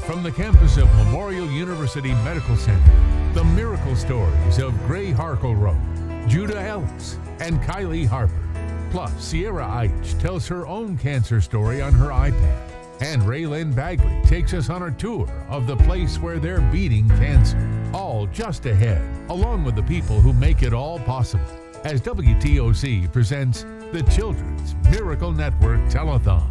from the campus of Memorial University Medical Center, the miracle stories of Gray Harkleroad, Judah Ellis, and Kylie Harper. Plus, Sierra Eich tells her own cancer story on her iPad. And Raylyn Bagley takes us on a tour of the place where they're beating cancer. All just ahead, along with the people who make it all possible, as WTOC presents the Children's Miracle Network Telethon.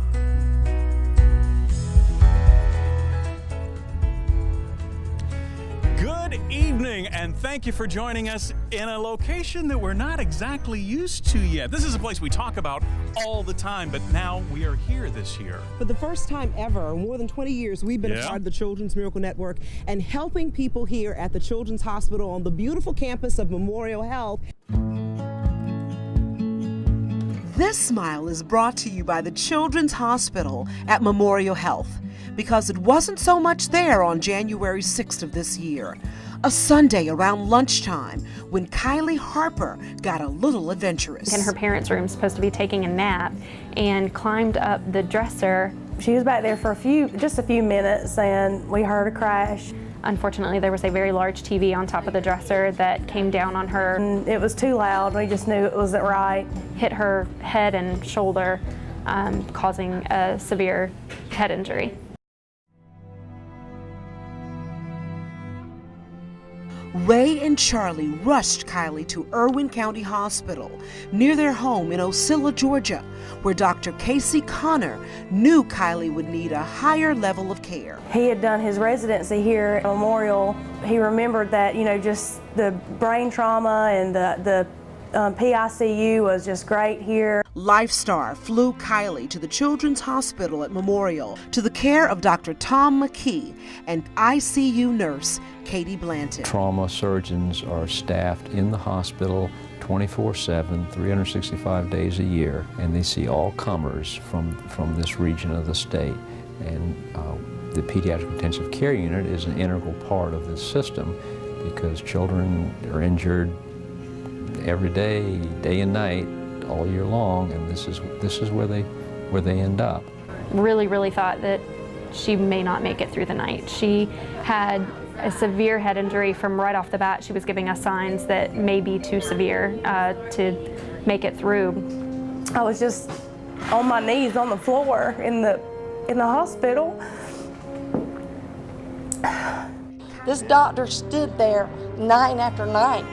Good evening, and thank you for joining us in a location that we're not exactly used to yet. This is a place we talk about all the time, but now we are here this year. For the first time ever, more than 20 years, we've been a part of the Children's Miracle Network and helping people here at the Children's Hospital on the beautiful campus of Memorial Health. This smile is brought to you by the Children's Hospital at Memorial Health, because it wasn't so much there on January 6th of this year, a Sunday around lunchtime when Kylie Harper got a little adventurous. In her parents' room, supposed to be taking a nap, and climbed up the dresser. She was back there for just a few minutes, and we heard a crash. Unfortunately, there was a very large TV on top of the dresser that came down on her. And it was too loud. We just knew it wasn't right. Hit her head and shoulder, causing a severe head injury. Ray and Charlie rushed Kylie to Irwin County Hospital near their home in Ocilla, Georgia, where Dr. Casey Connor knew Kylie would need a higher level of care. He had done his residency here at Memorial. He remembered that, just the brain trauma and the PICU was just great here. LifeStar flew Kylie to the Children's Hospital at Memorial to the care of Dr. Tom McKee and ICU nurse Katie Blanton. Trauma surgeons are staffed in the hospital 24/7, 365 days a year, and they see all comers from this region of the state. And the Pediatric Intensive Care Unit is an integral part of this system because children are injured every day, day and night, all year long, and this is where they end up. Really thought that she may not make it through the night. She had a severe head injury from right off the bat. She was giving us signs that may be too severe to make it through. I was just on my knees on the floor in the hospital. This doctor stood there night after night,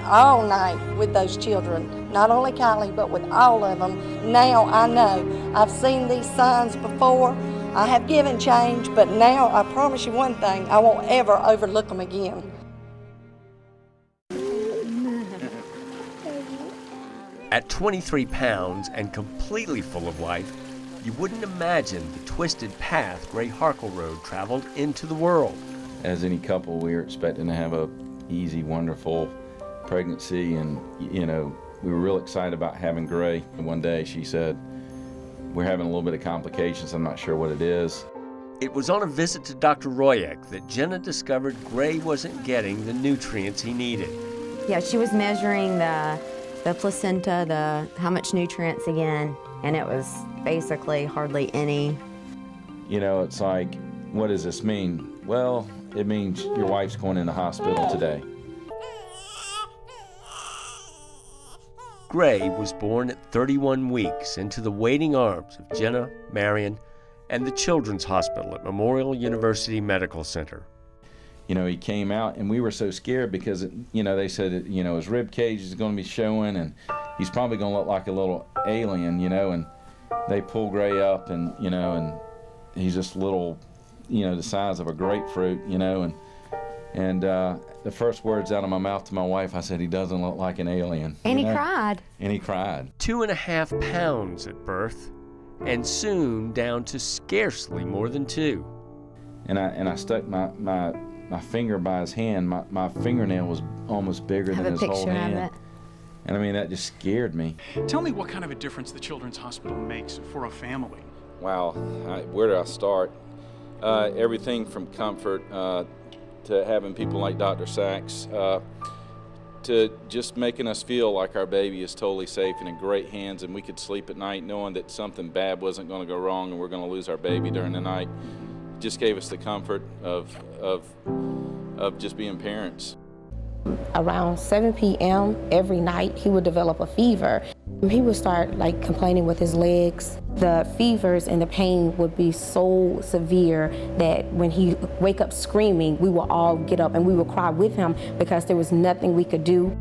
all night with those children. Not only Kylie, but with all of them. Now I know. I've seen these signs before. I have given change, but now I promise you one thing, I won't ever overlook them again. At 23 pounds and completely full of life, you wouldn't imagine the twisted path Gray Harkleroad traveled into the world. As any couple, we were expecting to have a easy, wonderful pregnancy, and we were real excited about having Gray. And one day she said, "We're having a little bit of complications. I'm not sure what it is." It was on a visit to Dr. Royek that Jenna discovered Gray wasn't getting the nutrients he needed. Yeah, she was measuring the placenta, how much nutrients again, and it was basically hardly any. It's like, what does this mean? Well, it means your wife's going in the hospital today. Gray was born at 31 weeks into the waiting arms of Jenna, Marion, and the Children's Hospital at Memorial University Medical Center. He came out, and we were so scared because, they said that, his rib cage is going to be showing, and he's probably going to look like a little alien, and they pull Gray up, and, and he's just little, the size of a grapefruit, and the first words out of my mouth to my wife, I said, "He doesn't look like an alien." And he cried. And he cried. 2.5 pounds at birth, and soon down to scarcely more than 2. And I stuck my finger by his hand. My fingernail was almost bigger than his whole hand. Of it. And that just scared me. Tell me what kind of a difference the Children's Hospital makes for a family. Wow, where do I start? Everything from comfort to having people like Dr. Sachs, to just making us feel like our baby is totally safe and in great hands, and we could sleep at night knowing that something bad wasn't going to go wrong and we're going to lose our baby during the night, just gave us the comfort of just being parents. Around 7 p.m. every night, he would develop a fever. He would start like complaining with his legs. The fevers and the pain would be so severe that when he wake up screaming, we would all get up and we would cry with him because there was nothing we could do.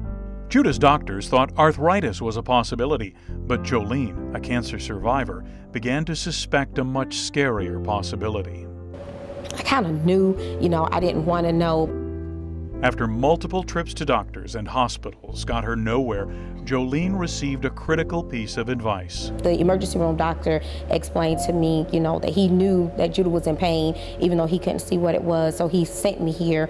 Judah's doctors thought arthritis was a possibility, but Jolene, a cancer survivor, began to suspect a much scarier possibility. I kind of knew, I didn't want to know. After multiple trips to doctors and hospitals got her nowhere, Jolene received a critical piece of advice. The emergency room doctor explained to me, that he knew that Judah was in pain, even though he couldn't see what it was. So he sent me here.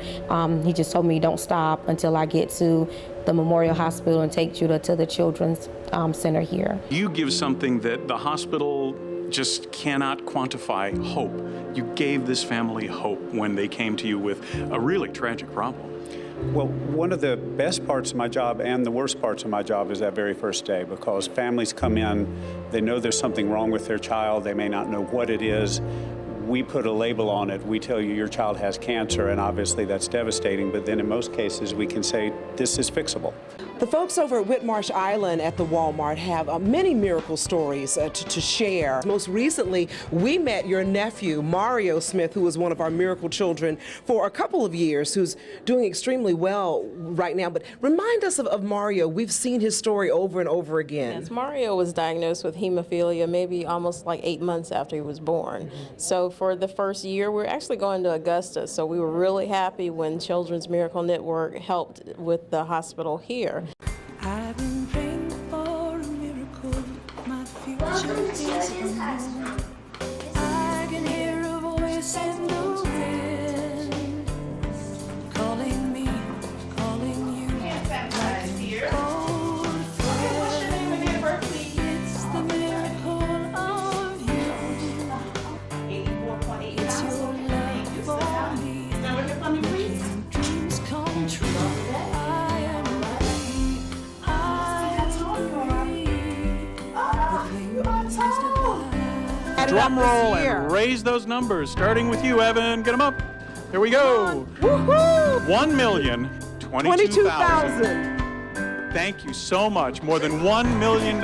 He just told me don't stop until I get to the Memorial Hospital and take Judah to the Children's Center here. You give something that the hospital just cannot quantify: hope. You gave this family hope when they came to you with a really tragic problem. Well, one of the best parts of my job and the worst parts of my job is that very first day, because families come in, they know there's something wrong with their child, they may not know what it is. We put a label on it. We tell you your child has cancer, and obviously that's devastating, but then in most cases we can say this is fixable. The folks over at Whitmarsh Island at the Walmart have many miracle stories to share. Most recently, we met your nephew, Mario Smith, who was one of our miracle children for a couple of years, who's doing extremely well right now. But remind us of Mario. We've seen his story over and over again. Yes, Mario was diagnosed with hemophilia maybe almost like 8 months after he was born. So for the first year, we're actually going to Augusta. So we were really happy when Children's Miracle Network helped with the hospital here. I've been praying for a miracle. My future is unknown. I can hear a voice in the wind calling me, calling you. Like old friend. It's the miracle of you. It's your love for me. Making dreams come true. Drum roll and raise those numbers, starting with you, Evan. Get them up. Here we go. Woohoo! 1,022,000. Thank you so much. More than $1 million.